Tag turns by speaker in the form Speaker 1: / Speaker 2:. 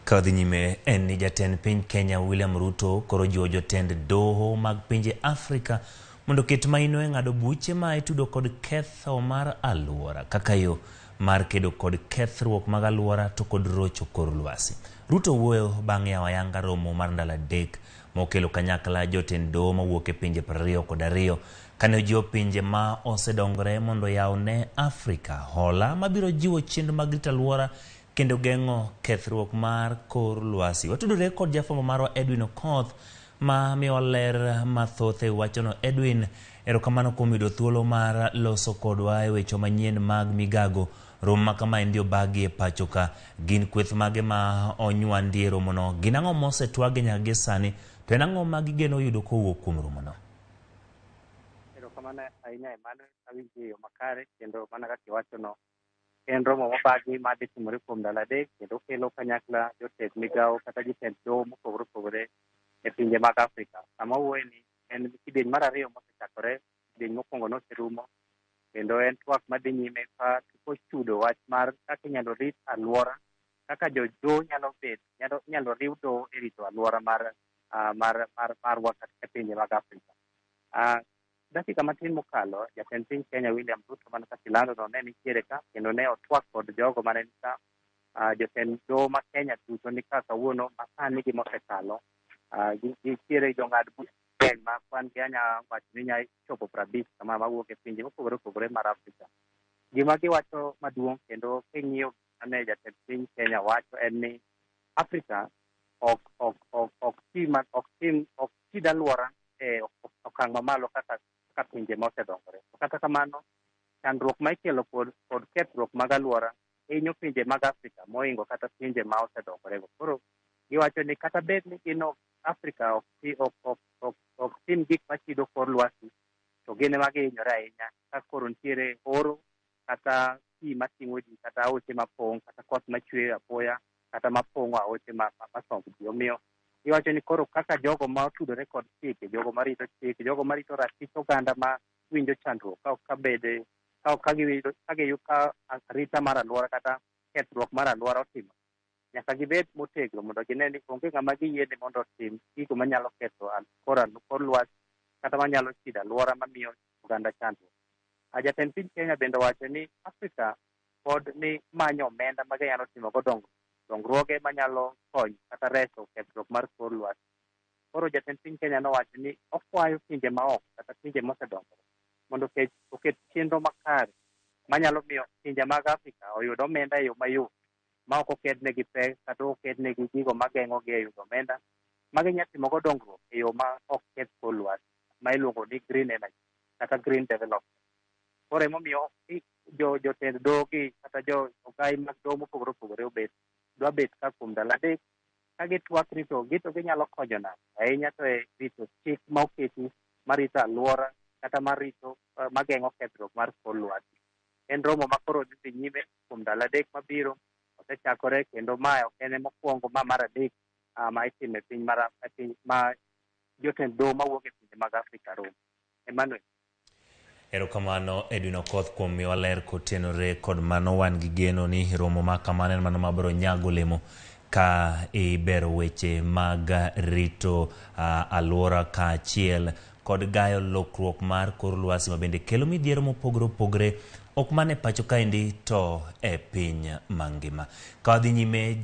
Speaker 1: Kadhi nyime en ni jatend piny Kenya William Ruto koro jiwo jotend doho mag pinje Afrika mondo ket maino e ng'ado buche ma itudo kod ketho mar aluora kaka yo mar kedo kod kethruok mag aluora to kod rocho kor lwasi. Ruto wuoyo bang'e ayanga romo mar ndalo adek mokelo kanyakla jotend doho mawuok e pinje 22 kane ojiwo pinje ma osedongore mondo yawne Afrika hola mabiro jiwo chenro mag rito aluora kendo geng'o kethruok mar kor lwasi. Watudore kod jafwambo marwa Edwin Okoth ma miyowa ler mathoth e wachono. Edwin, erokamano kuom yudo thuolo mar loso kodwa e weche manyien mag migago. Romo ma kama ndio bagi e pacho ka gin kweth mage ma onywandi e romono. Gin ang'o mosetwage nyaka gi sani to en ang'o ma gigeno yudo kowuok kuom romono?
Speaker 2: Erokamano ahinya Emmanuel, awinjo yo makare kendo mana kaka iwachono en romo mabagi madhi timore kuom ndalo adek kendo kelo kanyakla jotend migawo kata jotend doho mopogore opogore e pinje mag Afrika. Sama wuoye ni en kidieny mar ariyo mosechakore, kidieny mokwongo noserumo kendo en twak madhi nyime ka ochudo wach mar kaka inyalo rit aluora, kaka jodoho nyalo riw doho e rito aluora marwa e pinje mag Afrika. Dakika matin mokalo, jatend piny Kenya William Ruto man kasilando ne nitiere ka kendo ne otwak kod jogo mane ni ka jotend doho ma Kenya duto ni ka kawuono masani gi mosekalo. Nitiere jong'ad buche ma kwan gi anya wacho ni nya chopo 50 kama mawuok e pinje mopogore opogore mar Afrika. Gima giwacho maduong' kendo king'iyo ane jatend piny Kenya wacho en ni Afrika ok tid aluora e okang' mamalo kaka pinje mosedongore. Kata kamano, chandruok ma ikelo kod kethruok mag aluora hinyo pinje mag Afrika moingo kata pinje ma osedongore. Koro giwacho ni kata bed ni gino Afrika ok tim gik machido kor lwasi, to gin ema gihinyore ahinya ka koro nitiere oro kata pi mating'o ji kata aoche mapong' kata koth machwe apoya kata mapong'o aoche masomb ji. Omiyo giwacho ni koro kaka jogo ma otudore kod chike, jogo marito chike, jogo marito ratich oganda ma winjo chandruok ka giyudo ka arita mar aluora kata kethruok mar aluora otimo, nyaka gibed motegno mondo gine ni onge ng'ama giyiene mondo otim gigo manyalo ketho kor lwasi kata manyalo chido aluora mamiyo oganda chandruok. Jatend piny Kenya bende wacho ni Afrika pod ni manyo omenda ma ginyalo timo go dongruoge manyalo konyo kata reso kethruok mar kor lwasi. Koro jatend piny Kenya nowacho ni okwayo pinje maoko kata pinje mosedongore mondo oket chenro makare manyalo miyo pinje mag Afrika oyud omenda e yo mayot ma ok okednegi pek kata okednegi gigo mageng'ogi e yudo omenda ma ginyalo timo go dongruok e yo ma ok keth kor lwasi ma iluongo ni green energy kata green development. Koro emomiyo jotend doho gi kata ogai mag doho mopogore opogore dwa bet ka kuom ndalo adek ka gitwak rito ginyalo konyo namo ahinya to e rito chik ma oketi marito aluora kata marito mageng'o kethruok mar kor lwasi. En romo ma koro dhi nyime kuom ndalo adek mabiro, osechakore kendo mae ok en mokwongo ma mar adek ma itimo e piny ma jotend doho mawuok e pinje mag Afrika romo. Emmanuel.
Speaker 1: Erokamano Edwin Okoth kuom miyowa ler kotenore kod mano. Wan gi geno ni romo ma kamano en mano mabiro nyago olemo ka ibero weche mag rito aluora kaachiel kod gayo lokruok mar kor lwasi ma bende kelo midhiero mopogore opogore ok mane pacho kaendi to e piny mangima. Kadhi nyime